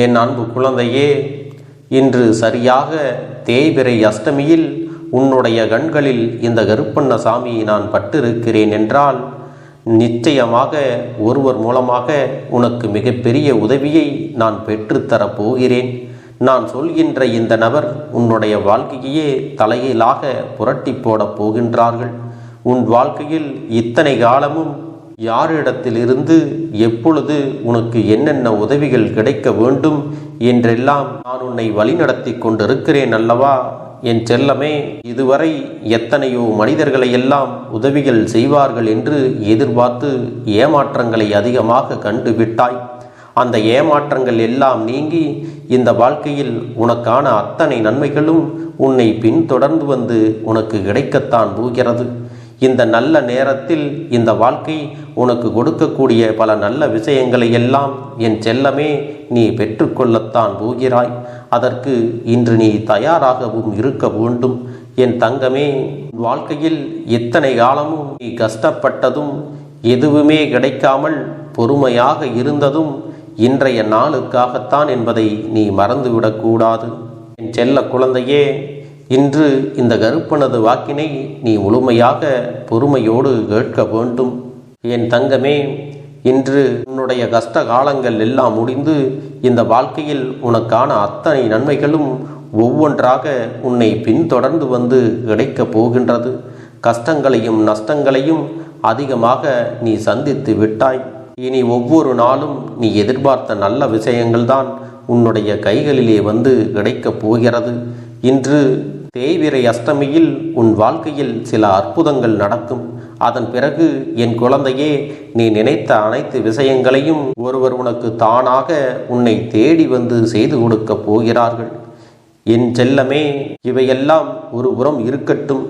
என் அன்பு குழந்தையே, இன்று சரியாக தேய்பிறை அஷ்டமியில் உன்னுடைய கண்களில் இந்த கருப்பண்ணசாமியை நான் பட்டிருக்கிறேன் என்றால் நிச்சயமாக ஒருவர் மூலமாக உனக்கு மிகப்பெரிய உதவியை நான் பெற்றுத்தரப் போகிறேன். நான் சொல்கின்ற இந்த நபர் உன்னுடைய வாழ்க்கையே தலையிலாக புரட்டி போடப் போகின்றார்கள். உன் வாழ்க்கையில் இத்தனை காலமும் யாரிடத்திலிருந்து எப்பொழுது உனக்கு என்னென்ன உதவிகள் கிடைக்க வேண்டும் என்றெல்லாம் நான் உன்னை வழிநடத்தி கொண்டிருக்கிறேன் அல்லவா என் செல்லமே. இதுவரை எத்தனையோ மனிதர்களை எல்லாம் உதவிகள் செய்வார்கள் என்று எதிர்பார்த்து ஏமாற்றங்களை அதிகமாக கண்டுவிட்டாய். அந்த ஏமாற்றங்கள் எல்லாம் நீங்கி இந்த வாழ்க்கையில் உனக்கான அத்தனை நன்மைகளும் உன்னை பின்தொடர்ந்து வந்து உனக்கு கிடைக்கத்தான் போகிறது. இந்த நல்ல நேரத்தில் இந்த வாழ்க்கை உனக்கு கொடுக்கக்கூடிய பல நல்ல விஷயங்களை எல்லாம் என் செல்லமே நீ பெற்றுக்கொள்ளத்தான் போகிறாய். அதற்கு இன்று நீ தயாராகவும் இருக்க வேண்டும். என் தங்கமே, வாழ்க்கையில் இத்தனை காலமும் நீ கஷ்டப்பட்டதும் எதுவுமே கிடைக்காமல் பொறுமையாக இருந்ததும் இன்றைய நாளுக்காகத்தான் என்பதை நீ மறந்துவிடக்கூடாது. என் செல்ல குழந்தையே, இன்று இந்த கருப்பனது வாக்கினை நீ முழுமையாக பொறுமையோடு கேட்க வேண்டும். என் தங்கமே, இன்று உன்னுடைய கஷ்ட காலங்கள் எல்லாம் முடிந்து இந்த வாழ்க்கையில் உனக்கான அத்தனை நன்மைகளும் ஒவ்வொன்றாக உன்னை பின்தொடர்ந்து வந்து கிடைக்கப் போகின்றது. கஷ்டங்களையும் நஷ்டங்களையும் அதிகமாக நீ சந்தித்து விட்டாய். இனி ஒவ்வொரு நாளும் நீ எதிர்பார்த்த நல்ல விஷயங்கள்தான் உன்னுடைய கைகளிலே வந்து கிடைக்கப் போகிறது. இன்று தேய்பிறை அஷ்டமியில் உன் வாழ்க்கையில் சில அற்புதங்கள் நடக்கும். அதன் பிறகு என் குழந்தையே, நீ நினைத்த அனைத்து விஷயங்களையும் ஒருவர் உனக்கு தானாக உன்னை தேடி வந்து செய்து கொடுக்கப் போகிறார்கள். என் செல்லமே, இவையெல்லாம் ஒரு புறம் இருக்கட்டும்.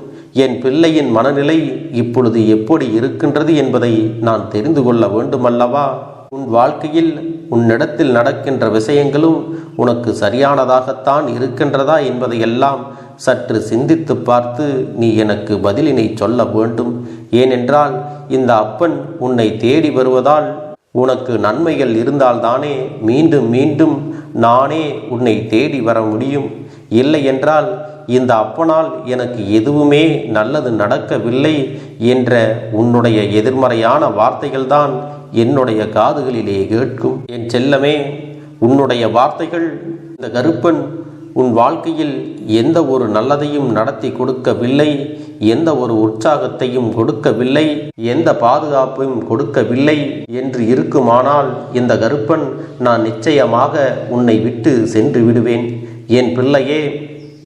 என் பிள்ளையின் மனநிலை இப்பொழுது எப்படி இருக்கின்றது என்பதை நான் தெரிந்து கொள்ள வேண்டுமல்லவா? உன் வாழ்க்கையில் உன்னிடத்தில் நடக்கின்ற விஷயங்களும் உனக்கு சரியானதாகத்தான் இருக்கின்றதா என்பதையெல்லாம் சற்று சிந்தித்து பார்த்து நீ எனக்கு பதிலினை சொல்ல வேண்டும். ஏனென்றால் இந்த அப்பன் உன்னை தேடி வருவதால் உனக்கு நன்மைகள் இருந்தால்தானே மீண்டும் மீண்டும் நானே உன்னை தேடி வர முடியும். இல்லை என்றால் இந்த அப்பனால் எனக்கு எதுவுமே நல்லது நடக்கவில்லை என்ற உன்னுடைய எதிர்மறையான வார்த்தைகள்தான் என்னுடைய காதுகளிலே கேட்கும். என் செல்லமே, உன்னுடைய வார்த்தைகள் இந்த கருப்பன் உன் வாழ்க்கையில் எந்த ஒரு நல்லதையும் நடத்தி கொடுக்கவில்லை, எந்த ஒரு உற்சாகத்தையும் கொடுக்கவில்லை, எந்த பாதுகாப்பையும் கொடுக்கவில்லை என்று இருக்குமானால் இந்த கருப்பன் நான் நிச்சயமாக உன்னை விட்டு சென்று விடுவேன். என் பிள்ளையே,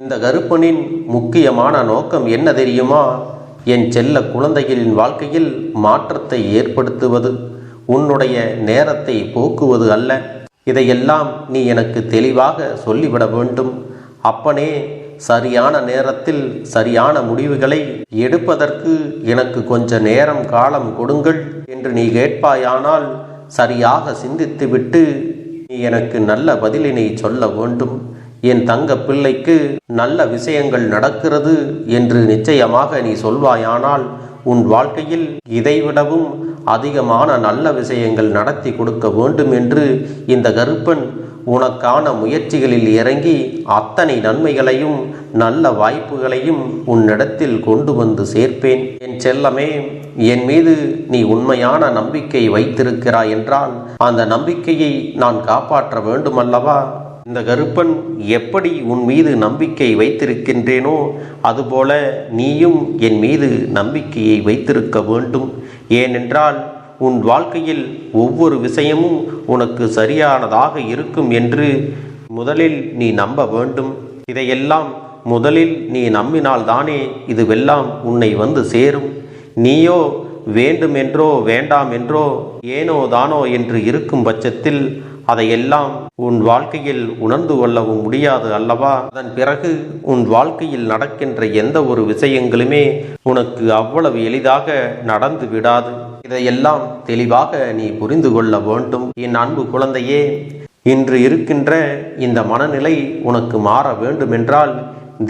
இந்த கருப்பனின் முக்கியமான நோக்கம் என்ன தெரியுமா? என் செல்ல குழந்தைகளின் வாழ்க்கையில் மாற்றத்தை ஏற்படுத்துவது, உன்னுடைய நேரத்தை போக்குவது அல்ல. இதையெல்லாம் நீ எனக்கு தெளிவாக சொல்லிவிட வேண்டும். அப்பனே, சரியான நேரத்தில் சரியான முடிவுகளை எடுப்பதற்கு எனக்கு கொஞ்ச நேரம் காலம் கொடுங்கள் என்று நீ கேட்பாயானால் சரியாக சிந்தித்துவிட்டு நீ எனக்கு நல்ல பதிலினை சொல்ல வேண்டும். என் தங்க பிள்ளைக்கு நல்ல விஷயங்கள் நடக்கிறது என்று நிச்சயமாக நீ சொல்வாயானால் உன் வாழ்க்கையில் இதைவிடவும் அதிகமான நல்ல விஷயங்கள் நடத்தி கொடுக்க வேண்டும் என்று இந்த கருப்பன் உனக்கான முயற்சிகளில் இறங்கி அத்தனை நன்மைகளையும் நல்ல வாய்ப்புகளையும் உன்னிடத்தில் கொண்டு வந்து சேர்ப்பேன். என் செல்லமே, என் மீது நீ உண்மையான நம்பிக்கை வைத்திருக்கிறாய் என்றால் அந்த நம்பிக்கையை நான் காப்பாற்ற வேண்டுமல்லவா? இந்த கருப்பன் எப்படி உன் மீது நம்பிக்கை வைத்திருக்கின்றேனோ அதுபோல நீயும் என் மீது நம்பிக்கையை வைத்திருக்க வேண்டும். ஏனென்றால் உன் வாழ்க்கையில் ஒவ்வொரு விஷயமும் உனக்கு சரியானதாக இருக்கும் என்று முதலில் நீ நம்ப வேண்டும். இதையெல்லாம் முதலில் நீ நம்பினால்தானே இதுவெல்லாம் உன்னை வந்து சேரும். நீயோ வேண்டுமென்றோ வேண்டாம் என்றோ ஏனோ தானோ என்று இருக்கும் பட்சத்தில் அதையெல்லாம் உன் வாழ்க்கையில் உணர்ந்து கொள்ளவும் முடியாது அல்லவா? அதன் பிறகு உன் வாழ்க்கையில் நடக்கின்ற எந்த ஒரு விஷயங்களுமே உனக்கு அவ்வளவு எளிதாக நடந்து விடாது. இதையெல்லாம் தெளிவாக நீ புரிந்து கொள்ள வேண்டும். என் அன்பு குழந்தையே, இன்று இருக்கின்ற இந்த மனநிலை உனக்கு மாற வேண்டுமென்றால்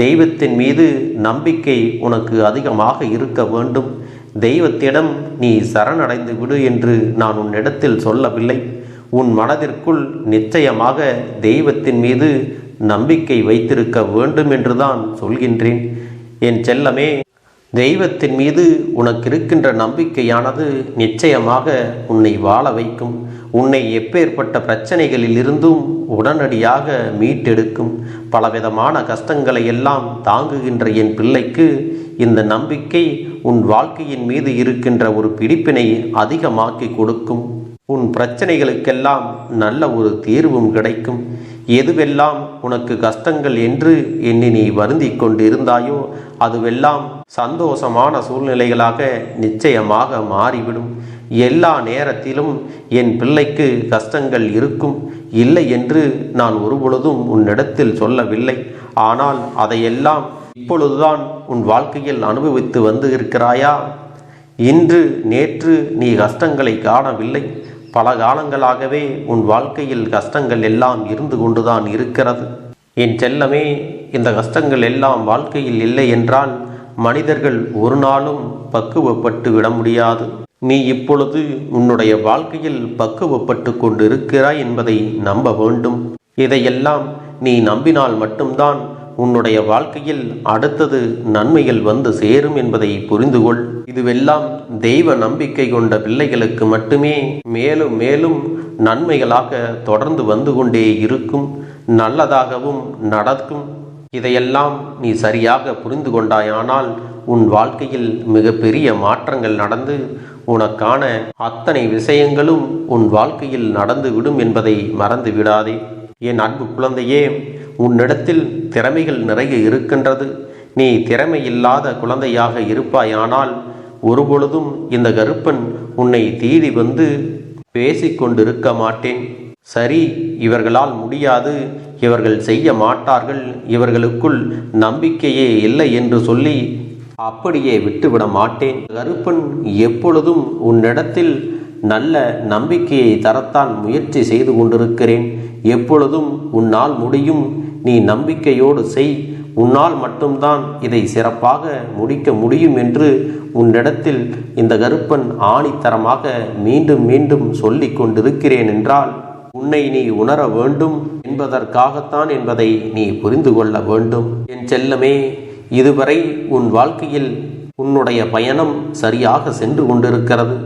தெய்வத்தின் மீது நம்பிக்கை உனக்கு அதிகமாக இருக்க வேண்டும். தெய்வத்திடம் நீ சரணடைந்து விடு என்று நான் உன்னிடத்தில் சொல்லவில்லை. உன் மனதிற்குள் நிச்சயமாக தெய்வத்தின் மீது நம்பிக்கை வைத்திருக்க வேண்டும் என்றுதான் சொல்கின்றேன். என் செல்லமே, தெய்வத்தின் மீது உனக்கு இருக்கின்ற நம்பிக்கையானது நிச்சயமாக உன்னை வாழ வைக்கும். உன்னை எப்பேற்பட்ட பிரச்சனைகளில் இருந்தும் உடனடியாக மீட்டெடுக்கும். பலவிதமான கஷ்டங்களை எல்லாம் தாங்குகின்ற என் பிள்ளைக்கு இந்த நம்பிக்கை உன் வாழ்க்கையின் மீது இருக்கின்ற ஒரு பிடிப்பினை அதிகமாக்கி கொடுக்கும். உன் பிரச்சனைகளுக்கெல்லாம் நல்ல ஒரு தீர்வும் கிடைக்கும். எதுவெல்லாம் உனக்கு கஷ்டங்கள் என்று எண்ணி நீ வருந்தி கொண்டு இருந்தாயோ அதுவெல்லாம் சந்தோஷமான சூழ்நிலைகளாக நிச்சயமாக மாறிவிடும். எல்லா நேரத்திலும் என் பிள்ளைக்கு கஷ்டங்கள் இருக்கும், இல்லை என்று நான் ஒருபொழுதும் உன்னிடத்தில் சொல்லவில்லை. ஆனால் அதையெல்லாம் இப்பொழுதுதான் உன் வாழ்க்கையில் அனுபவித்து வந்து இருக்கிறாயா? இன்று நேற்று நீ கஷ்டங்களை காணவில்லை. பல காலங்களாகவே உன் வாழ்க்கையில் கஷ்டங்கள் எல்லாம் இருந்து கொண்டுதான் இருக்கிறது. என் செல்லமே, இந்த கஷ்டங்கள் எல்லாம் வாழ்க்கையில் இல்லை என்றால் மனிதர்கள் ஒரு நாளும் பக்குவப்பட்டு விட முடியாது. நீ இப்பொழுது உன்னுடைய வாழ்க்கையில் பக்குவப்பட்டு கொண்டு இருக்கிறாய் என்பதை நம்ப வேண்டும். இதையெல்லாம் நீ நம்பினால் மட்டும்தான் உன்னுடைய வாழ்க்கையில் அடுத்தது நன்மைகள் வந்து சேரும் என்பதை புரிந்துகொள். இதுவெல்லாம் தெய்வ நம்பிக்கை கொண்ட பிள்ளைகளுக்கு மட்டுமே மேலும் மேலும் நன்மைகளாக தொடர்ந்து வந்து கொண்டே இருக்கும், நல்லதாகவும் நடக்கும். இதையெல்லாம் நீ சரியாக புரிந்து கொண்டாயானால் உன் வாழ்க்கையில் மிகப்பெரிய மாற்றங்கள் நடந்து உனக்கான அத்தனை விஷயங்களும் உன் வாழ்க்கையில் நடந்து விடும் என்பதை மறந்து விடாதே. என் அன்பு குழந்தையே, உன்னிடத்தில் திறமைகள் நிறைய இருக்கின்றது. நீ திறமையில்லாத குழந்தையாக இருப்பாயானால் ஒருபொழுதும் இந்த கருப்பன் உன்னை தேடி வந்து பேசிக்கொண்டிருக்க மாட்டேன். சரி, இவர்களால் முடியாது, இவர்கள் செய்ய மாட்டார்கள், இவர்களுக்குள் நம்பிக்கையே இல்லை என்று சொல்லி அப்படியே விட்டுவிட மாட்டேன். கருப்பன் எப்பொழுதும் உன்னிடத்தில் நல்ல நம்பிக்கையை தரத்தான் முயற்சி செய்து கொண்டிருக்கிறேன். எப்பொழுதும் உன்னால் முடியும், நீ நம்பிக்கையோடு செய், உன்னால் மட்டும்தான் இதை சிறப்பாக முடிக்க முடியும் என்று உன்னிடத்தில் இந்த கருப்பன் ஆணித்தரமாக மீண்டும் மீண்டும் சொல்லிக் கொண்டிருக்கிறேன் என்றால் உன்னை நீ உணர வேண்டும் என்பதற்காகத்தான் என்பதை நீ புரிந்து கொள்ள வேண்டும். என் செல்லமே, இதுவரை உன் வாழ்க்கையில் உன்னுடைய பயணம் சரியாக சென்று கொண்டிருக்கிறது.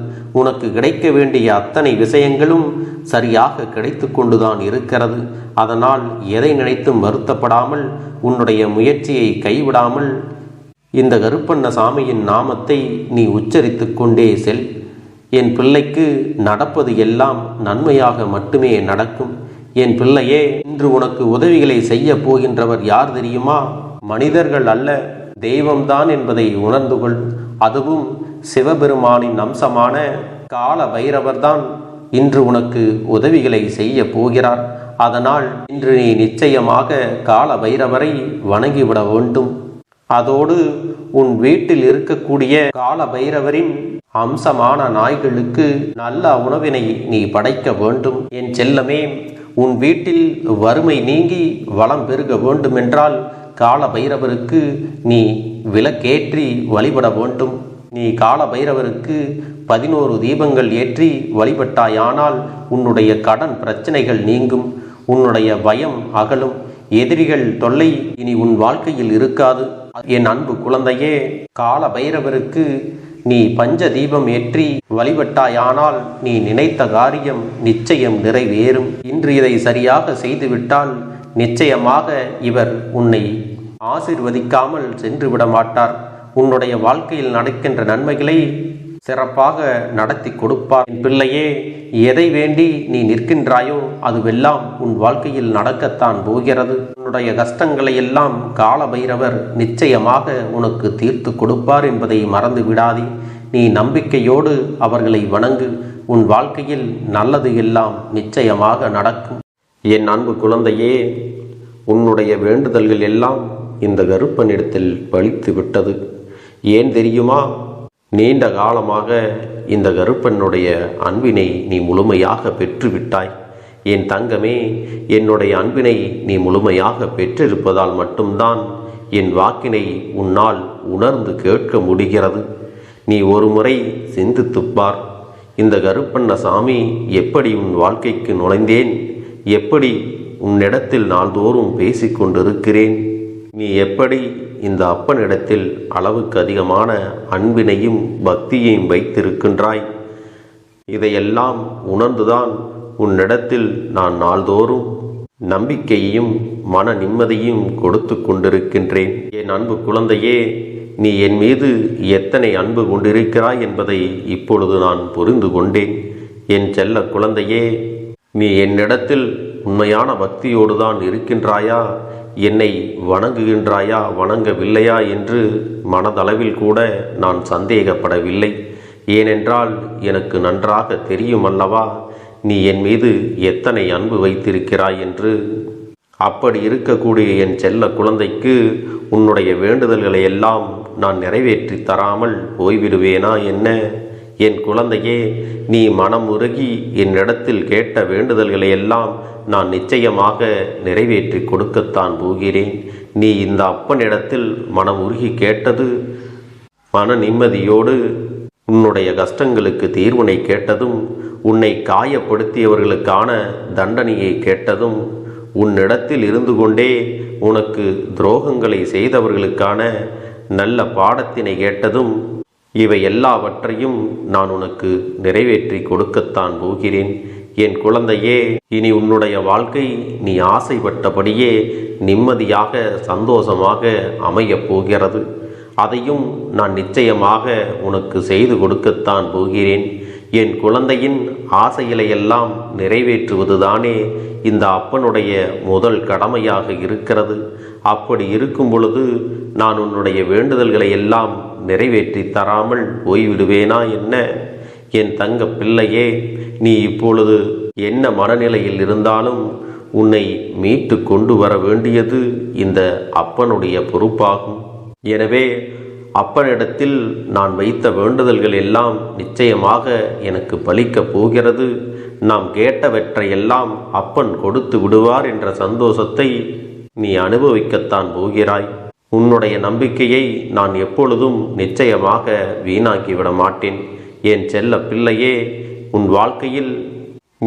உனக்கு கிடைக்க வேண்டிய அத்தனை விஷயங்களும் சரியாக கிடைத்து கொண்டுதான் இருக்கிறது. அதனால் எதை நினைத்தும் வருத்தப்படாமல் உன்னுடைய முயற்சியை கைவிடாமல் இந்த கருப்பண்ணசாமியின் நாமத்தை நீ உச்சரித்து கொண்டே செல். என் பிள்ளைக்கு நடப்பது எல்லாம் நன்மையாக மட்டுமே நடக்கும். என் பிள்ளையே, இன்று உனக்கு உதவிகளை செய்ய போகின்றவர் யார் தெரியுமா? மனிதர்கள் அல்ல, தெய்வம்தான் என்பதை உணர்ந்து கொள். அதுவும் சிவபெருமானின் அம்சமான கால பைரவர்தான் இன்று உனக்கு உதவிகளை செய்ய போகிறார். அதனால் இன்று நீ நிச்சயமாக கால பைரவரை வணங்கிவிட வேண்டும். அதோடு உன் வீட்டில் இருக்கக்கூடிய கால பைரவரின் அம்சமான நாய்களுக்கு நல்ல உணவினை நீ படைக்க வேண்டும். என் செல்லமே, உன் வீட்டில் வறுமை நீங்கி வளம் பெருக வேண்டுமென்றால் கால பைரவருக்கு நீ விளக்கேற்றி வழிபட வேண்டும். நீ கால பைரவருக்கு 11 தீபங்கள் ஏற்றி வழிபட்டாயானால் உன்னுடைய கடன் பிரச்சனைகள் நீங்கும், உன்னுடைய பயம் அகலும், எதிரிகள் தொல்லை இனி உன் வாழ்க்கையில் இருக்காது. என் அன்பு குழந்தையே, கால பைரவருக்கு நீ பஞ்ச தீபம் ஏற்றி வழிபட்டாயானால் நீ நினைத்த காரியம் நிச்சயம் நிறைவேறும். இன்று இதை சரியாக செய்துவிட்டால் நிச்சயமாக இவர் உன்னை ஆசீர்வதிக்காமல் சென்று விட மாட்டார். உன்னுடைய வாழ்க்கையில் நடக்கின்ற நன்மைகளை சிறப்பாக நடத்தி கொடுப்பார். என் பிள்ளையே, எதை வேண்டி நீ நிற்கின்றாயோ அதுவெல்லாம் உன் வாழ்க்கையில் நடக்கத்தான் போகிறது. உன்னுடைய கஷ்டங்களை எல்லாம் கால பைரவர் நிச்சயமாக உனக்கு தீர்த்து கொடுப்பார் என்பதை மறந்து விடாதே. நீ நம்பிக்கையோடு அவர்களை வணங்கு. உன் வாழ்க்கையில் நல்லது எல்லாம் நிச்சயமாக நடக்கும். என் அன்பு குழந்தையே, உன்னுடைய வேண்டுதல்கள் எல்லாம் இந்த கருப்பனிடத்தில் பலித்து விட்டது. ஏன் தெரியுமா? நீண்ட காலமாக இந்த கருப்பனுடைய அன்பினை நீ முழுமையாக பெற்றுவிட்டாய். என் தங்கமே, என்னுடைய அன்பினை நீ முழுமையாக பெற்றிருப்பதால் மட்டும்தான் என் வாக்கினை உன்னால் உணர்ந்து கேட்க முடிகிறது. நீ ஒரு முறை சிந்தித்துப்பார். இந்த கருப்பண்ணசாமி எப்படி உன் வாழ்க்கைக்கு நுழைந்தேன், எப்படி உன்னிடத்தில் நாள்தோறும் பேசிக்கொண்டிருக்கிறேன், நீ எப்படி இந்த அப்பனிடத்தில் அளவுக்கு அதிகமான அன்பினையும் பக்தியையும் வைத்திருக்கின்றாய், இதையெல்லாம் உணர்ந்துதான் உன்னிடத்தில் நான் நாள்தோறும் நம்பிக்கையையும் மன நிம்மதியும் கொடுத்து கொண்டிருக்கின்றேன். என் அன்பு குழந்தையே, நீ என் மீது எத்தனை அன்பு கொண்டிருக்கிறாய் என்பதை இப்பொழுது நான் புரிந்து கொண்டேன். என் செல்ல குழந்தையே, நீ என்னிடத்தில் உண்மையான பக்தியோடு தான் இருக்கின்றாயா, என்னை வணங்குகின்றாயா வணங்கவில்லையா என்று மனதளவில் கூட நான் சந்தேகப்படவில்லை. ஏனென்றால் எனக்கு நன்றாக தெரியும் அல்லவா நீ என் மீது எத்தனை அன்பு வைத்திருக்கிறாய் என்று. அப்படி இருக்கக்கூடிய என் செல்ல குழந்தைக்கு உன்னுடைய வேண்டுதல்களை எல்லாம் நான் நிறைவேற்றி தராமல் போய்விடுவேனா என்ன? என் குழந்தையே, நீ மனம் உருகி என்னிடத்தில் கேட்ட வேண்டுதல்களை எல்லாம் நான் நிச்சயமாக நிறைவேற்றி கொடுக்கத்தான் போகிறேன். நீ இந்த அப்பனிடத்தில் மனம் உருகி கேட்டது, மன நிம்மதியோடு உன்னுடைய கஷ்டங்களுக்கு தீர்வினை கேட்டதும், உன்னை காயப்படுத்தியவர்களுக்கான தண்டனையை கேட்டதும், உன்னிடத்தில் இருந்து கொண்டே உனக்கு துரோகங்களை செய்தவர்களுக்கான நல்ல பாடத்தினை கேட்டதும், இவை எல்லாவற்றையும் நான் உனக்கு நிறைவேற்றி கொடுக்கத்தான் போகிறேன். என் குழந்தையே, இனி உன்னுடைய வாழ்க்கை நீ ஆசைப்பட்டபடியே நிம்மதியாக சந்தோஷமாக அமையப் போகிறது. அதையும் நான் நிச்சயமாக உனக்கு செய்து கொடுக்கத்தான் போகிறேன். என் குழந்தையின் ஆசைகளை எல்லாம் நிறைவேற்றுவதுதானே இந்த அப்பனுடைய முதல் கடமையாக இருக்கிறது. அப்படி இருக்கும் பொழுது நான் உன்னுடைய வேண்டுதல்களை எல்லாம் நிறைவேற்றி தராமல் போய்விடுவேனா என்ன? என் தங்க பிள்ளையே, நீ இப்பொழுது என்ன மனநிலையில் இருந்தாலும் உன்னை மீட்டு கொண்டு வர வேண்டியது இந்த அப்பனுடைய பொறுப்பாகும். எனவே அப்பனிடத்தில் நான் வைத்த வேண்டுதல்கள் எல்லாம் நிச்சயமாக எனக்கு பலிக்கப் போகிறது. நாம் கேட்டவற்றையெல்லாம் அப்பன் கொடுத்து விடுவார் என்ற சந்தோஷத்தை நீ அனுபவிக்கத்தான் போகிறாய். உன்னுடைய நம்பிக்கையை நான் எப்பொழுதும் நிச்சயமாக வீணாக்கிவிட மாட்டேன். என் செல்ல பிள்ளையே, உன் வாழ்க்கையில்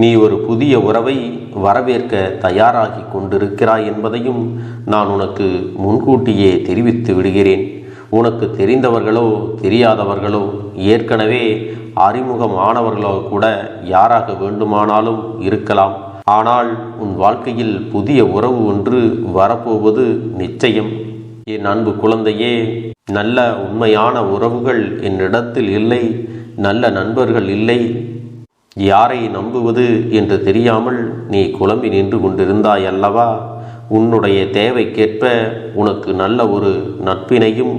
நீ ஒரு புதிய உறவை வரவேற்க தயாராகி கொண்டிருக்கிறாய் என்பதையும் நான் உனக்கு முன்கூட்டியே தெரிவித்து விடுகிறேன். உனக்கு தெரிந்தவர்களோ தெரியாதவர்களோ ஏற்கனவே அறிமுகமானவர்களோ கூட யாராக வேண்டுமானாலும் இருக்கலாம். ஆனால் உன் வாழ்க்கையில் புதிய உறவு ஒன்று வரப்போவது நிச்சயம். என் அன்பு குழந்தையே, நல்ல உண்மையான உறவுகள் என்னிடத்தில் இல்லை, நல்ல நண்பர்கள் இல்லை. யாரை நம்புவது என்று தெரியாமல் நீ குழம்பி நின்று கொண்டிருந்தாய் அல்லவா? உன்னுடைய தேவைக்கேற்ப உனக்கு நல்ல ஒரு நட்பினையும்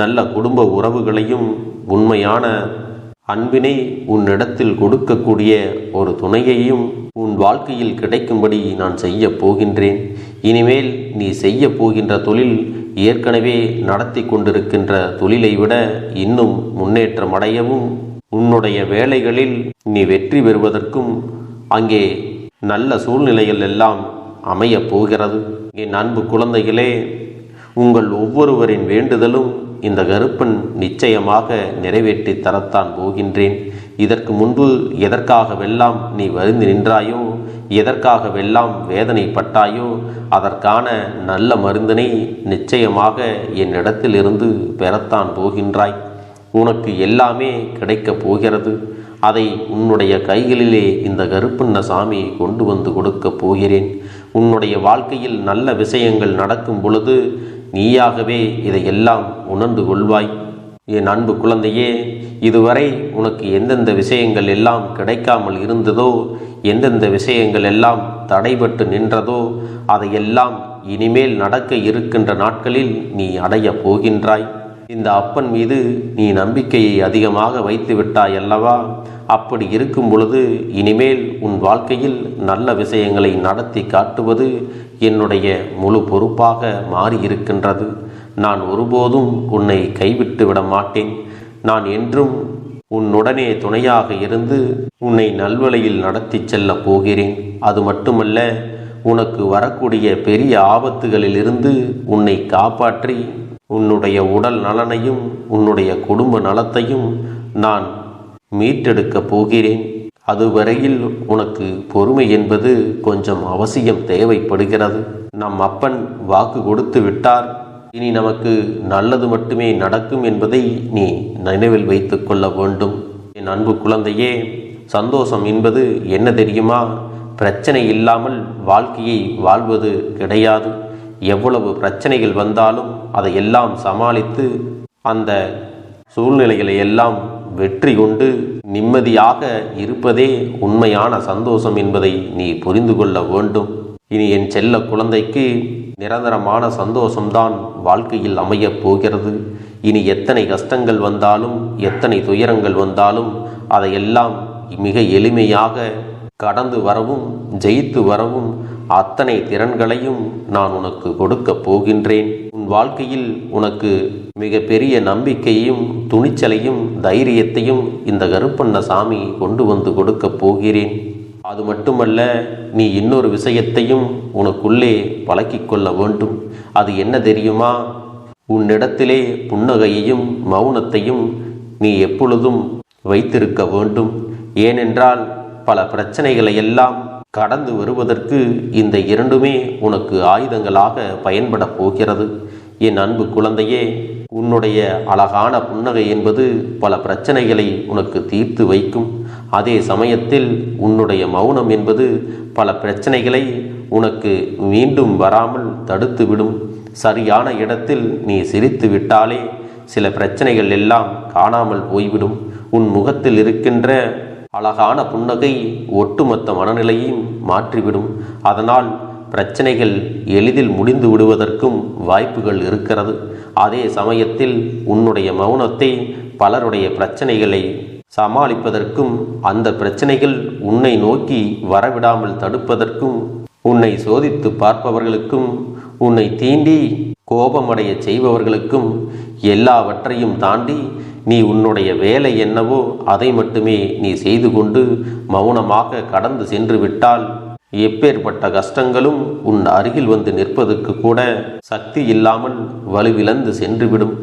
நல்ல குடும்ப உறவுகளையும் உண்மையான அன்பினை உன்னிடத்தில் கொடுக்கக்கூடிய ஒரு துணையையும் உன் வாழ்க்கையில் கிடைக்கும்படி நான் செய்ய போகின்றேன். இனிமேல் நீ செய்ய போகின்ற தொழில் ஏற்கனவே நடத்தி கொண்டிருக்கின்ற தொழிலை விட இன்னும் முன்னேற்றம் அடையவும், உன்னுடைய வேலைகளில் நீ வெற்றி பெறுவதற்கும் அங்கே நல்ல சூழ்நிலைகள் எல்லாம் அமையப் போகிறது. என் அன்பு குழந்தைகளே, உங்கள் ஒவ்வொருவரின் வேண்டுதலும் இந்த கருப்பன் நிச்சயமாக நிறைவேற்றி தரத்தான் போகின்றேன். இதற்கு முன்பு எதற்காகவெல்லாம் நீ வருந்தி நின்றாயோ, எதற்காகவெல்லாம் வேதனைப்பட்டாயோ, அதற்கான நல்ல மருந்தினை நிச்சயமாக என்னிடத்திலிருந்து பெறத்தான் போகின்றாய். உனக்கு எல்லாமே கிடைக்கப் போகிறது. அதை உன்னுடைய கைகளிலே இந்த கருப்பண்ணசாமி கொண்டு வந்து கொடுக்கப் போகிறேன். உன்னுடைய வாழ்க்கையில் நல்ல விஷயங்கள் நடக்கும் பொழுது நீயாகவே இதையெல்லாம் உணர்ந்து கொள்வாய். என் அன்பு குழந்தையே, இதுவரை உனக்கு எந்தெந்த விஷயங்கள் எல்லாம் கிடைக்காமல் இருந்ததோ, எந்தெந்த விஷயங்கள் எல்லாம் தடைபட்டு நின்றதோ, அதையெல்லாம் இனிமேல் நடக்க இருக்கின்ற நாட்களில் நீ அடைய போகின்றாய். இந்த அப்பன் மீது நீ நம்பிக்கையை அதிகமாக வைத்து விட்டாய் அல்லவா? அப்படி இருக்கும் பொழுது இனிமேல் உன் வாழ்க்கையில் நல்ல விஷயங்களை நடத்தி காட்டுவது என்னுடைய முழு பொறுப்பாக மாறியிருக்கின்றது. நான் ஒருபோதும் உன்னை கைவிட்டு விட மாட்டேன். நான் என்றும் உன்னுடனே துணையாக இருந்து உன்னை நல்வழியில் நடத்தி செல்ல போகிறேன். அது மட்டுமல்ல, உனக்கு வரக்கூடிய பெரிய ஆபத்துகளிலிருந்து உன்னை காப்பாற்றி உன்னுடைய உடல் நலனையும் உன்னுடைய குடும்ப நலத்தையும் நான் மீட்டெடுக்கப் போகிறேன். அதுவரையில் உனக்கு பொறுமை என்பது கொஞ்சம் அவசியம் தேவைப்படுகிறது. நம் அப்பன் வாக்கு கொடுத்து விட்டார். இனி நமக்கு நல்லது மட்டுமே நடக்கும் என்பதை நீ நினைவில் வைத்து கொள்ள வேண்டும். என் அன்பு குழந்தையே, சந்தோஷம் என்பது என்ன தெரியுமா? பிரச்சனை இல்லாமல் வாழ்க்கையை வாழ்வது கிடையாது. எவ்வளவு பிரச்சனைகள் வந்தாலும் அதையெல்லாம் சமாளித்து அந்த சூழ்நிலைகளை எல்லாம் வெற்றி கொண்டு நிம்மதியாக இருப்பதே உண்மையான சந்தோஷம் என்பதை நீ புரிந்து கொள்ள வேண்டும். இனி என் செல்ல குழந்தைக்கு நிரந்தரமான சந்தோஷம்தான் வாழ்க்கையில் அமையப் போகிறது. இனி எத்தனை கஷ்டங்கள் வந்தாலும் எத்தனை துயரங்கள் வந்தாலும் அதையெல்லாம் மிக எளிமையாக கடந்து வரவும் ஜெயித்து வரவும் அத்தனை திறன்களையும் நான் உனக்கு கொடுக்கப் போகின்றேன். உன் வாழ்க்கையில் உனக்கு மிக பெரிய நம்பிக்கையும் துணிச்சலையும் தைரியத்தையும் இந்த கருப்பண்ணசாமி கொண்டு வந்து கொடுக்கப் போகிறேன். அது மட்டுமல்ல, நீ இன்னொரு விஷயத்தையும் உனக்குள்ளே பழக்கிக் கொள்ள வேண்டும். அது என்ன தெரியுமா? உன்னிடத்திலே புன்னகையையும் மௌனத்தையும் நீ எப்பொழுதும் வைத்திருக்க வேண்டும். ஏனென்றால் பல பிரச்சனைகளை எல்லாம் கடந்து வருவதற்கு இந்த இரண்டுமே உனக்கு ஆயுதங்களாக பயன்பட போகிறது. என் அன்பு குழந்தையே, உன்னுடைய அழகான புன்னகை என்பது பல பிரச்சனைகளை உனக்கு தீர்த்து வைக்கும். அதே சமயத்தில் உன்னுடைய மௌனம் என்பது பல பிரச்சனைகளை உனக்கு மீண்டும் வராமல் தடுத்துவிடும். சரியான இடத்தில் நீ சிரித்து விட்டாலே சில பிரச்சனைகள் எல்லாம் காணாமல் போய்விடும். உன் முகத்தில் இருக்கின்ற அழகான புன்னகை ஒட்டுமொத்த மனநிலையையும் மாற்றிவிடும். அதனால் பிரச்சனைகள் எளிதில் முடிந்து விடுவதற்கும் வாய்ப்புகள் இருக்கிறது. அதே சமயத்தில் உன்னுடைய மௌனத்தை பலருடைய பிரச்சனைகளை சமாளிப்பதற்கும் அந்த பிரச்சனைகள் உன்னை நோக்கி வரவிடாமல் தடுப்பதற்கும் உன்னை சோதித்து பார்ப்பவர்களுக்கும் உன்னை தீண்டி கோபமடைய செய்பவர்களுக்கும் எல்லாவற்றையும் தாண்டி நீ உன்னுடைய வேலை என்னவோ அதை மட்டுமே நீ செய்து கொண்டு மௌனமாக கடந்து சென்று விட்டால் எப்பேற்பட்ட கஷ்டங்களும் உன் அருகில் வந்து நிற்பதற்கு கூட சக்தி இல்லாமல் வலுவிழந்து சென்றுவிடும்.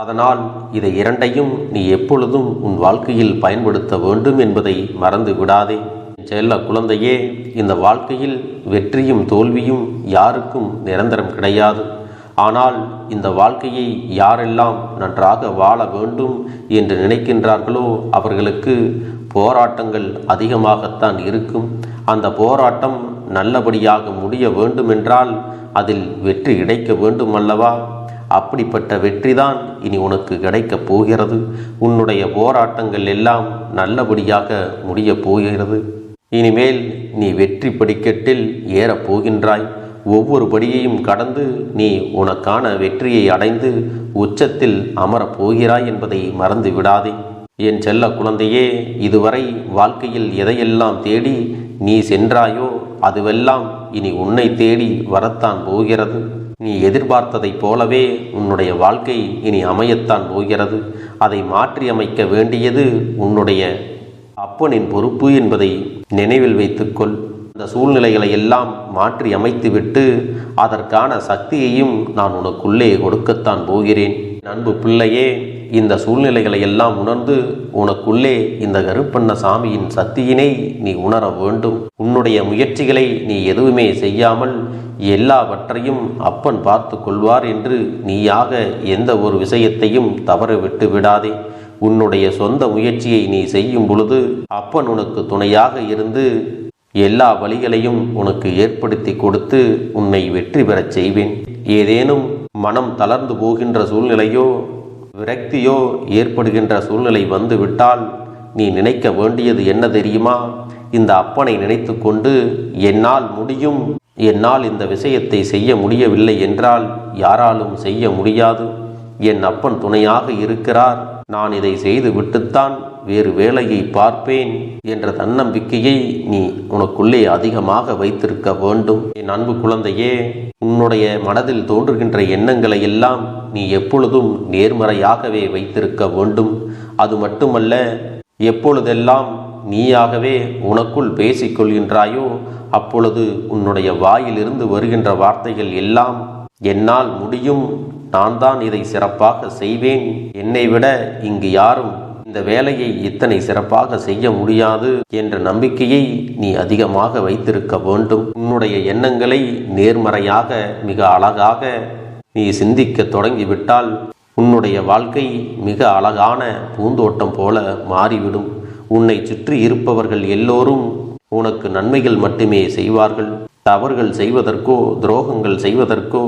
அதனால் இதை இரண்டையும் நீ எப்பொழுதும் உன் வாழ்க்கையில் பயன்படுத்த வேண்டும் என்பதை மறந்து விடாதே. செல்ல குழந்தையே, இந்த வாழ்க்கையில் வெற்றியும் தோல்வியும் யாருக்கும் நிரந்தரம் கிடையாது. ஆனால் இந்த வாழ்க்கையை யாரெல்லாம் நன்றாக வாழ வேண்டும் என்று நினைக்கின்றார்களோ அவர்களுக்கு போராட்டங்கள் அதிகமாகத்தான் இருக்கும். அந்த போராட்டம் நல்லபடியாக முடிய வேண்டுமென்றால் அதில் வெற்றி கிடைக்க வேண்டும் அல்லவா? அப்படிப்பட்ட வெற்றிதான் இனி உனக்கு கிடைக்கப் போகிறது. உன்னுடைய போராட்டங்கள் எல்லாம் நல்லபடியாக முடியப் போகிறது. இனிமேல் நீ வெற்றி படிக்கட்டில் ஏறப் போகின்றாய். ஒவ்வொரு படியையும் கடந்து நீ உனக்கான வெற்றியை அடைந்து உச்சத்தில் அமரப் போகிறாய் என்பதை மறந்து விடாதே. என் செல்ல குழந்தையே, இதுவரை வாழ்க்கையில் எதையெல்லாம் தேடி நீ சென்றாயோ அதுவெல்லாம் இனி உன்னை தேடி வரத்தான் போகிறது. நீ எதிர்பார்த்ததைப் போலவே உன்னுடைய வாழ்க்கை இனி அமையத்தான் போகிறது. அதை மாற்றி அமைக்க வேண்டியது உன்னுடைய அப்பனின் பொறுப்பு என்பதை நினைவில் வைத்துக்கொள். இந்த சூழ்நிலைகளை எல்லாம் மாற்றி அமைத்துவிட்டு அதற்கான சக்தியையும் நான் உனக்குள்ளே கொடுக்கத்தான் போகிறேன். அன்பு பிள்ளையே, இந்த சூழ்நிலைகளை எல்லாம் உணர்ந்து உனக்குள்ளே இந்த கருப்பண்ணசாமியின் சக்தியினை நீ உணர வேண்டும். உன்னுடைய முயற்சிகளை நீ எதுவுமே செய்யாமல் எல்லாவற்றையும் அப்பன் பார்த்து கொள்வார் என்று நீயாக எந்த ஒரு விஷயத்தையும் தவற விட்டு விடாதே. உன்னுடைய சொந்த முயற்சியை நீ செய்யும் பொழுது அப்பன் உனக்கு துணையாக இருந்து எல்லா வழிகளையும் உனக்கு ஏற்படுத்தி கொடுத்து உன்னை வெற்றி பெறச் செய்வேன். ஏதேனும் மனம் தளர்ந்து போகின்ற சூழ்நிலையோ விரக்தியோ ஏற்படுகின்ற சூழ்நிலை வந்துவிட்டால் நீ நினைக்க வேண்டியது என்ன தெரியுமா? இந்த அப்பனை நினைத்து கொண்டு என்னால் முடியும், என்னால் இந்த விஷயத்தை செய்ய முடியவில்லை என்றால் யாராலும் செய்ய முடியாது, என் அப்பன் துணையாக இருக்கிறார், நான் இதை செய்து விட்டுத்தான் வேறு வேலையை பார்ப்பேன் என்ற தன்னம்பிக்கையை நீ உனக்குள்ளே அதிகமாக வைத்திருக்க வேண்டும். என் அன்பு குழந்தையே, உன்னுடைய மனதில் தோன்றுகின்ற எண்ணங்களை எல்லாம் நீ எப்பொழுதும் நேர்மறையாகவே வைத்திருக்க வேண்டும். அது மட்டுமல்ல, எப்பொழுதெல்லாம் நீயாகவே உனக்குள் பேசிக்கொள்கின்றாயோ அப்பொழுது உன்னுடைய வாயிலிருந்து வருகின்ற வார்த்தைகள் எல்லாம் என்னால் முடியும், நான் தான் இதை சிறப்பாக செய்வேன், என்னை விட இங்கு யாரும் இந்த வேலையை இத்தனை சிறப்பாக செய்ய முடியாது என்ற நம்பிக்கையை நீ அதிகமாக வைத்திருக்க வேண்டும். உன்னுடைய எண்ணங்களை நேர்மறையாக மிக அழகாக நீ சிந்திக்க தொடங்கிவிட்டால் உன்னுடைய வாழ்க்கை மிக அழகான பூந்தோட்டம் போல மாறிவிடும். உன்னை சுற்றி இருப்பவர்கள் எல்லோரும் உனக்கு நன்மைகள் மட்டுமே செய்வார்கள். தவறுகள் செய்வதற்கோ துரோகங்கள் செய்வதற்கோ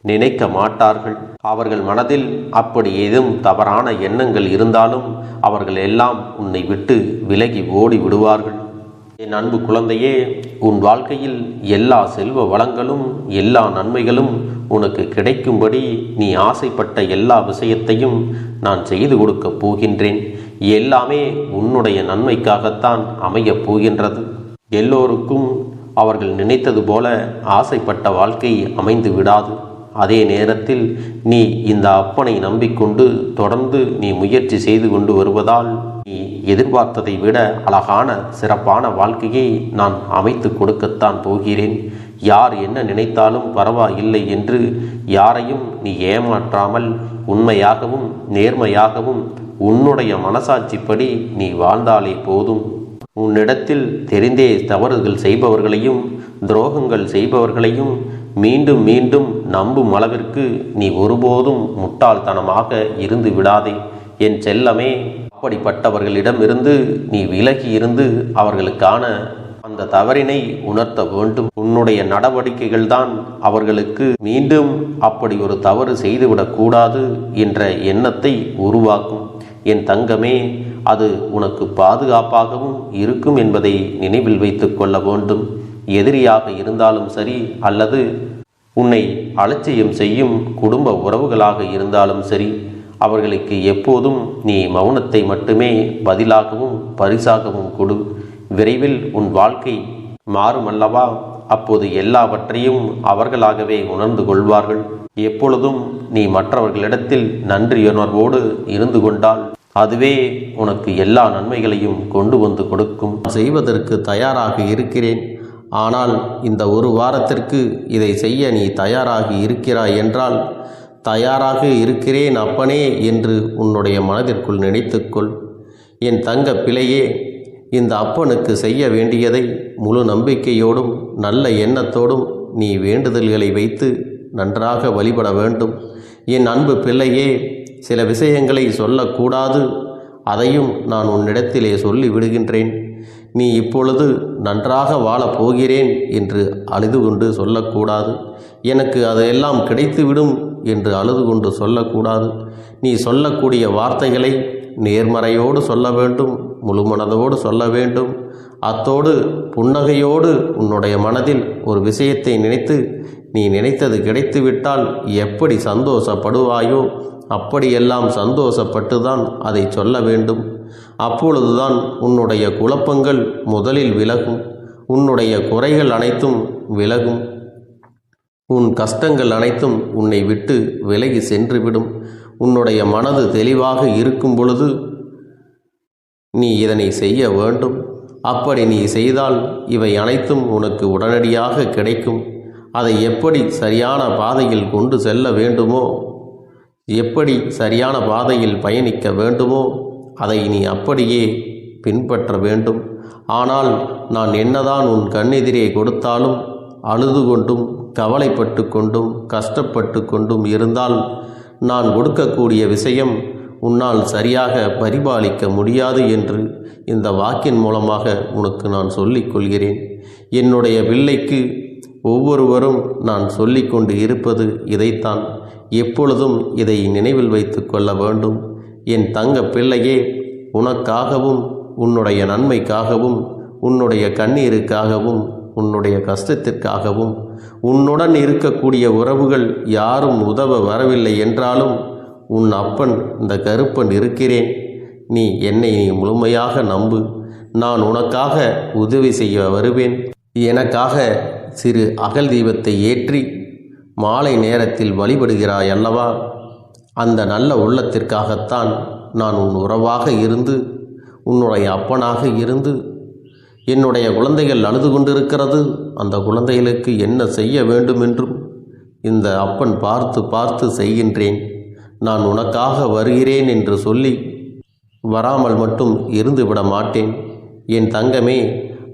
நினைக்க மாட்டார்கள். அவர்கள் மனதில் அப்படி ஏதும் தவறான எண்ணங்கள் இருந்தாலும் அவர்கள் எல்லாம் உன்னை விட்டு விலகி ஓடி விடுவார்கள். என் அன்பு குழந்தையே, உன் வாழ்க்கையில் எல்லா செல்வ வளங்களும் எல்லா நன்மைகளும் உனக்கு கிடைக்கும்படி நீ ஆசைப்பட்ட எல்லா விஷயத்தையும் நான் செய்து கொடுக்கப் போகின்றேன். எல்லாமே உன்னுடைய நன்மைக்காகத்தான் அமையப் போகின்றது. எல்லோருக்கும் அவர்கள் நினைத்தது போல ஆசைப்பட்ட வாழ்க்கை அமைந்து விடாது. அதே நேரத்தில் நீ இந்த அப்பனை நம்பிக்கொண்டு தொடர்ந்து நீ முயற்சி செய்து கொண்டு வருவதால் நீ எதிர்பார்த்ததை விட அழகான சிறப்பான வாழ்க்கையை நான் அமைத்து கொடுக்கத்தான் போகிறேன். யார் என்ன நினைத்தாலும் பரவாயில்லை என்று யாரையும் நீ ஏமாற்றாமல் உண்மையாகவும் நேர்மையாகவும் உன்னுடைய மனசாட்சிப்படி நீ வாழ்ந்தாலே போதும். உன்னிடத்தில் தெரிந்தே தவறுகள் செய்பவர்களையும் துரோகங்கள் செய்பவர்களையும் மீண்டும் மீண்டும் நம்பும் அளவிற்கு நீ ஒருபோதும் முட்டாள்தனமாக இருந்து விடாதே என் செல்லமே. அப்படிப்பட்டவர்களிடமிருந்து நீ விலகி இருந்து அவர்களுக்கான அந்த தவறினை உணர்த்த வேண்டும். உன்னுடைய நடவடிக்கைகள்தான் அவர்களுக்கு மீண்டும் அப்படி ஒரு தவறு செய்துவிடக்கூடாது என்ற எண்ணத்தை உருவாக்கும். என் தங்கமே, அது உனக்கு பாதுகாப்பாகவும் இருக்கும் என்பதை நினைவில் வைத்து கொள்ள வேண்டும். எதிரியாக இருந்தாலும் சரி அல்லது உன்னை அலட்சியம் செய்யும் குடும்ப உறவுகளாக இருந்தாலும் சரி, அவர்களுக்கு எப்போதும் நீ மௌனத்தை மட்டுமே பதிலாகவும் பரிசாகவும் கொடு. விரைவில் உன் வாழ்க்கை மாறுமல்லவா? அப்போது எல்லாவற்றையும் அவர்களாகவே உணர்ந்து கொள்வார்கள். எப்பொழுதும் நீ மற்றவர்களிடத்தில் நன்றியுணர்வோடு இருந்து கொண்டால் அதுவே உனக்கு எல்லா நன்மைகளையும் கொண்டு வந்து கொடுக்கும். செய்வதற்கு தயாராக இருக்கிறேன், ஆனால் இந்த ஒரு வாரத்திற்கு இதை செய்ய நீ தயாராகி இருக்கிறாய் என்றால், தயாராக இருக்கிறேன் அப்பனே என்று உன்னுடைய மனதிற்குள் நினைத்துக்கொள். என் தங்க பிள்ளையே, இந்த அப்பனுக்கு செய்ய வேண்டியதை முழு நம்பிக்கையோடும் நல்ல எண்ணத்தோடும் நீ வேண்டுதல்களை வைத்து நன்றாக வழிபட வேண்டும். என் அன்பு பிள்ளையே, சில விஷயங்களை சொல்லக்கூடாது, அதையும் நான் உன்னிடத்திலே சொல்லி விடுகின்றேன். நீ இப்பொழுது நன்றாக வாழப் போகிறேன் என்று அழுது கொண்டு சொல்லக்கூடாது. எனக்கு அதையெல்லாம் கிடைத்துவிடும் என்று அழுது கொண்டு சொல்லக்கூடாது. நீ சொல்லக்கூடிய வார்த்தைகளை நேர்மறையோடு சொல்ல வேண்டும், முழு மனதோடு சொல்ல வேண்டும். அத்தோடு புன்னகையோடு உன்னுடைய மனதில் ஒரு விஷயத்தை நினைத்து நீ நினைத்தது கிடைத்துவிட்டால் எப்படி சந்தோஷப்படுவாயோ அப்படியெல்லாம் சந்தோஷப்பட்டுதான் அதை சொல்ல வேண்டும். அப்பொழுதுதான் உன்னுடைய குழப்பங்கள் முதலில் விலகும், உன்னுடைய குறைகள் அனைத்தும் விலகும், உன் கஷ்டங்கள் அனைத்தும் உன்னை விட்டு விலகி சென்றுவிடும். உன்னுடைய மனது தெளிவாக இருக்கும் பொழுது நீ இதனை செய்ய வேண்டும். அப்படி நீ செய்தால் இவை அனைத்தும் உனக்கு உடனடியாக கிடைக்கும். அதை எப்படி சரியான பாதையில் கொண்டு செல்ல வேண்டுமோ, எப்படி சரியான பாதையில் பயணிக்க வேண்டுமோ அதை நீ அப்படியே பின்பற்ற வேண்டும். ஆனால் நான் என்னதான் உன் கண்ணெதிரே கொடுத்தாலும் அழுது கொண்டும் கவலைப்பட்டு கொண்டும் கஷ்டப்பட்டு கொண்டும் இருந்தால் நான் கொடுக்கக்கூடிய விஷயம் உன்னால் சரியாக பரிபாலிக்க முடியாது என்று இந்த வாக்கின் மூலமாக உனக்கு நான் சொல்லிக் கொள்கிறேன். என்னுடைய பிள்ளைக்கு ஒவ்வொருவரும் நான் சொல்லிக்கொண்டு இருப்பது இதைத்தான். எப்பொழுதும் இதை நினைவில் வைத்து கொள்ள வேண்டும். என் தங்க பிள்ளையே, உனக்காகவும் உன்னுடைய நன்மைக்காகவும் உன்னுடைய கண்ணீருக்காகவும் உன்னுடைய கஷ்டத்திற்காகவும் உன்னுடன் இருக்கக்கூடிய உறவுகள் யாரும் உதவ வரவில்லை என்றாலும் உன் அப்பன் இந்த கருப்பன் இருக்கிறேன். நீ என்னை முழுமையாக நம்பு. நான் உனக்காக உதவி செய்ய வருவேன். எனக்காக சிறு அகல் தீபத்தை ஏற்றி மாலை நேரத்தில் வழிபடுகிறாய் அல்லவா? அந்த நல்ல உள்ளத்திற்காகத்தான் நான் உன் உறவாக இருந்து உன்னுடைய அப்பனாக இருந்து என்னுடைய குழந்தைகள் அழுது கொண்டிருக்கிறது, அந்த குழந்தைகளுக்கு என்ன செய்ய வேண்டும் என்றும் இந்த அப்பன் பார்த்து பார்த்து செய்கின்றேன். நான் உனக்காக வருகிறேன் என்று சொல்லி வராமல் மட்டும் இருந்துவிட மாட்டேன். என் தங்கமே,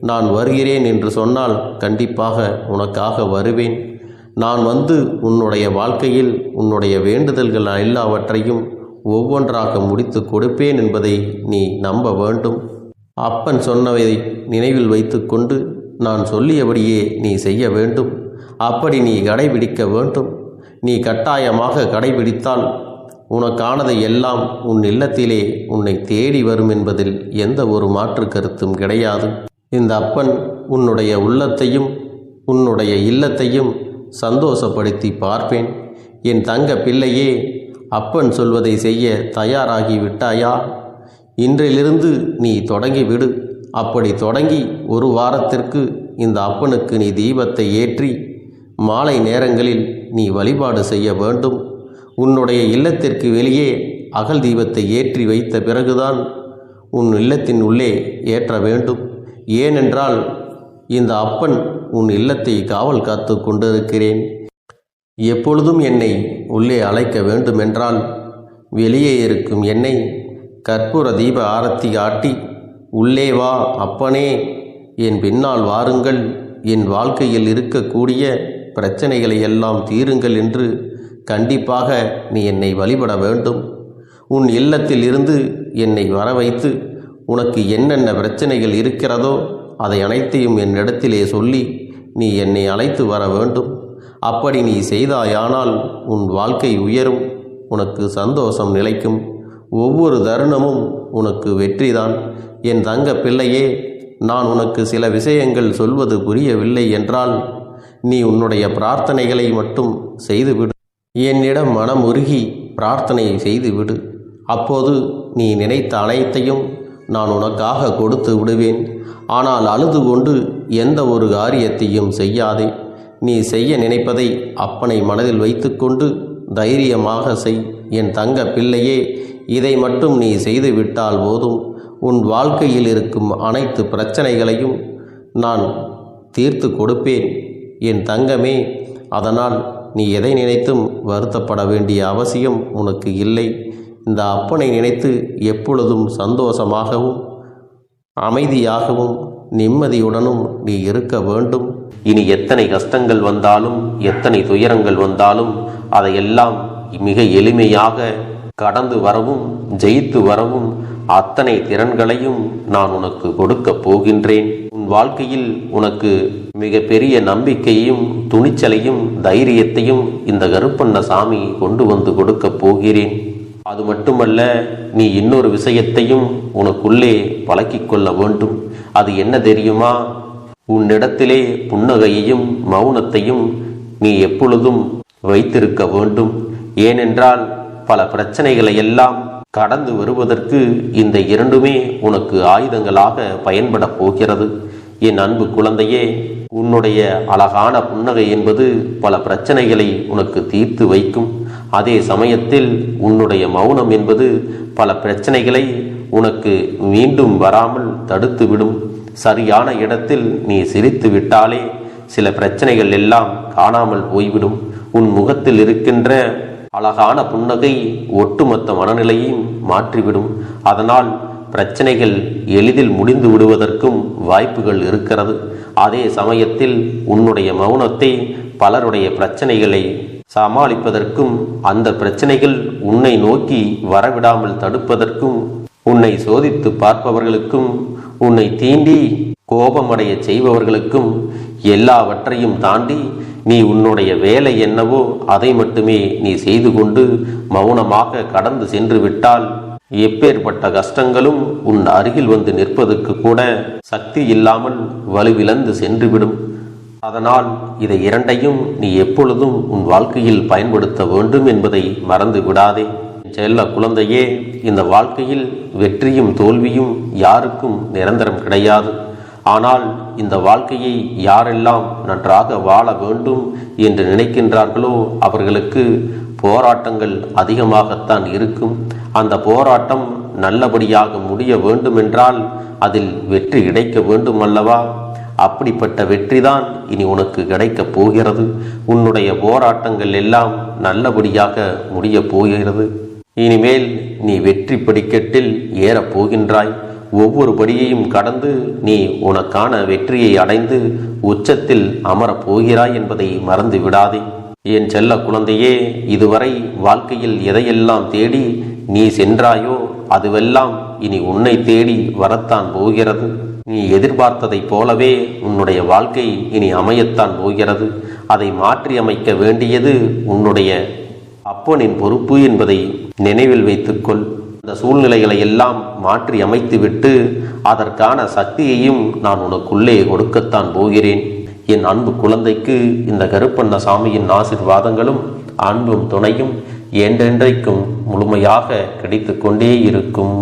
நான் வருகிறேன் என்று சொன்னால் கண்டிப்பாக உனக்காக வருவேன். நான் வந்து உன்னுடைய வாழ்க்கையில் உன்னுடைய வேண்டுதல்கள் எல்லாவற்றையும் ஒவ்வொன்றாக முடித்து கொடுப்பேன் என்பதை நீ நம்ப வேண்டும். அப்பன் சொன்னதை நினைவில் வைத்துக்கொண்டு நான் சொல்லியபடியே நீ செய்ய வேண்டும். அப்படி நீ கடைபிடிக்க வேண்டும். நீ கட்டாயமாக கடைபிடித்தால் உனக்கானதை எல்லாம் உன் இல்லத்திலே உன்னை தேடி வரும் என்பதில் எந்த ஒரு மாற்று கருத்தும் கிடையாது. இந்த அப்பன் உன்னுடைய உள்ளத்தையும் உன்னுடைய இல்லத்தையும் சந்தோஷப்படுத்தி பார்ப்பேன். என் தங்க பிள்ளையே, அப்பன் சொல்வதை செய்ய தயாராகி விட்டாயா? இன்றிலிருந்து நீ தொடங்கிவிடு. அப்படி தொடங்கி ஒரு வாரத்திற்கு இந்த அப்பனுக்கு நீ தீபத்தை ஏற்றி மாலை நேரங்களில் நீ வழிபாடு செய்ய வேண்டும். உன்னுடைய இல்லத்திற்கு வெளியே அகல் தீபத்தை ஏற்றி வைத்த பிறகுதான் உன் இல்லத்தின் உள்ளே ஏற்ற வேண்டும். ஏனென்றால் இந்த அப்பன் உன் இல்லத்தை காவல் காத்து கொண்டிருக்கிறேன். எப்பொழுதும் என்னை உள்ளே அழைக்க வேண்டுமென்றால் வெளியே இருக்கும் என்னை கற்பூர தீப ஆரத்தி காட்டி உள்ளே வா அப்பனே, என் பின்னால் வாருங்கள், என் வாழ்க்கையில் இருக்கக்கூடிய பிரச்சனைகளை எல்லாம் தீருங்கள் என்று கண்டிப்பாக நீ என்னை வழிபட வேண்டும். உன் இல்லத்தில் இருந்து என்னை வர வைத்து உனக்கு என்னென்ன பிரச்சனைகள் இருக்கிறதோ அதை அனைத்தையும் என்னிடத்திலே சொல்லி நீ என்னை அழைத்து வர வேண்டும். அப்படி நீ செய்தாயானால் உன் வாழ்க்கை உயரும், உனக்கு சந்தோஷம் நிலைக்கும், ஒவ்வொரு தருணமும் உனக்கு வெற்றிதான். என் தங்க பிள்ளையே, நான் உனக்கு சில விஷயங்கள் சொல்வது புரியவில்லை என்றால் நீ உன்னுடைய பிரார்த்தனைகளை மட்டும் செய்துவிடு. என்னிடம் மனம் உருகி பிரார்த்தனை செய்துவிடு. அப்போது நீ நினைத்த அனைத்தையும் நான் உனக்காக கொடுத்து விடுவேன். ஆனால் அழுது கொண்டு எந்த ஒரு காரியத்தையும் செய்யாதே. நீ செய்ய நினைப்பதை அப்பனை மனதில் வைத்துக்கொண்டு தைரியமாக செய். என் தங்க பிள்ளையே, இதை மட்டும் நீ செய்துவிட்டால் போதும். உன் வாழ்க்கையில் இருக்கும் அனைத்து பிரச்சனைகளையும் நான் தீர்த்து கொடுப்பேன் என் தங்கமே. அதனால் நீ எதை நினைத்தும் வருத்தப்பட வேண்டிய அவசியம் உனக்கு இல்லை. இந்த அப்பனை நினைத்து எப்பொழுதும் சந்தோஷமாகவும் அமைதியாகவும் நிம்மதியுடனும் நீ இருக்க வேண்டும். இனி எத்தனை கஷ்டங்கள் வந்தாலும் எத்தனை துயரங்கள் வந்தாலும் அதையெல்லாம் மிக எளிமையாக கடந்து வரவும் ஜெயித்து வரவும் அத்தனை திறன்களையும் நான் உனக்கு கொடுக்க போகின்றேன். உன் வாழ்க்கையில் உனக்கு மிக பெரிய நம்பிக்கையும் துணிச்சலையும் தைரியத்தையும் இந்த கருப்பண்ணசாமி கொண்டு வந்து கொடுக்க போகிறேன். அது மட்டுமல்ல, நீ இன்னொரு விஷயத்தையும் உனக்குள்ளே பழக்கிக் கொள்ள வேண்டும். அது என்ன தெரியுமா? உன்னிடத்திலே புன்னகையையும் மௌனத்தையும் நீ எப்பொழுதும் வைத்திருக்க வேண்டும். ஏனென்றால் பல பிரச்சனைகளை எல்லாம் கடந்து வருவதற்கு இந்த இரண்டுமே உனக்கு ஆயுதங்களாக பயன்பட போகிறது. என் அன்பு குழந்தையே, உன்னுடைய அழகான புன்னகை என்பது பல பிரச்சனைகளை உனக்கு தீர்த்து வைக்கும். அதே சமயத்தில் உன்னுடைய மௌனம் என்பது பல பிரச்சனைகளை உனக்கு மீண்டும் வராமல் தடுத்துவிடும். சரியான இடத்தில் நீ சிரித்து விட்டாலே சில பிரச்சனைகள் எல்லாம் காணாமல் போய்விடும். உன் முகத்தில் இருக்கின்ற அழகான புன்னகை ஒட்டுமொத்த மனநிலையையும் மாற்றிவிடும். அதனால் பிரச்சனைகள் எளிதில் முடிந்து விடுவதற்கும் வாய்ப்புகள் இருக்கிறது. அதே சமயத்தில் உன்னுடைய மௌனத்தை பலருடைய பிரச்சனைகளை சமாளிப்பதற்கும் அந்த பிரச்சனைகள் உன்னை நோக்கி வரவிடாமல் தடுப்பதற்கும் உன்னை சோதித்து பார்ப்பவர்களுக்கும் உன்னை தீண்டி கோபமடைய செய்பவர்களுக்கும் எல்லாவற்றையும் தாண்டி நீ உன்னுடைய வேலை என்னவோ அதை மட்டுமே நீ செய்து கொண்டு மௌனமாக கடந்து சென்று விட்டால் எப்பேற்பட்ட கஷ்டங்களும் உன் அருகில் வந்து நிற்பதற்கு கூட சக்தி இல்லாமல் வலுவிழந்து சென்றுவிடும். அதனால் இதை இரண்டையும் நீ எப்பொழுதும் உன் வாழ்க்கையில் பயன்படுத்த வேண்டும் என்பதை மறந்து விடாதே. செல்ல குழந்தையே, இந்த வாழ்க்கையில் வெற்றியும் தோல்வியும் யாருக்கும் நிரந்தரம் கிடையாது. ஆனால் இந்த வாழ்க்கையை யாரெல்லாம் நன்றாக வாழ வேண்டும் என்று நினைக்கின்றார்களோ அவர்களுக்கு போராட்டங்கள் அதிகமாகத்தான் இருக்கும். அந்த போராட்டம் நல்லபடியாக முடிய வேண்டுமென்றால் அதில் வெற்றி கிடைக்க வேண்டும் அல்லவா? அப்படிப்பட்ட வெற்றிதான் இனி உனக்கு கிடைக்கப் போகிறது. உன்னுடைய போராட்டங்கள் எல்லாம் நல்லபடியாக முடிய போகிறது. இனிமேல் நீ வெற்றி படிக்கட்டில் ஏறப் போகின்றாய். ஒவ்வொரு படியையும் கடந்து நீ உனக்கான வெற்றியை அடைந்து உச்சத்தில் அமரப் போகிறாய் என்பதை மறந்து விடாதே. என் செல்ல குழந்தையே, இதுவரை வாழ்க்கையில் எதையெல்லாம் தேடி நீ சென்றாயோ அதுவெல்லாம் இனி உன்னை தேடி வரத்தான் போகிறது. நீ எதிர்பார்த்ததைப் போலவே உன்னுடைய வாழ்க்கை இனி அமையத்தான் போகிறது. அதை மாற்றி அமைக்க வேண்டியது உன்னுடைய அப்பனின் பொறுப்பு என்பதை நினைவில் வைத்துக்கொள். இந்த சூழ்நிலைகளை எல்லாம் மாற்றி அமைத்துவிட்டு அதற்கான சக்தியையும் நான் உனக்குள்ளே கொடுக்கத்தான் போகிறேன். என் அன்பு குழந்தைக்கு இந்த கருப்பண்ணசாமியின் ஆசீர்வாதங்களும் அன்பும் துணையும் என்றென்றைக்கும் முழுமையாக கிடைத்து கொண்டே இருக்கும்.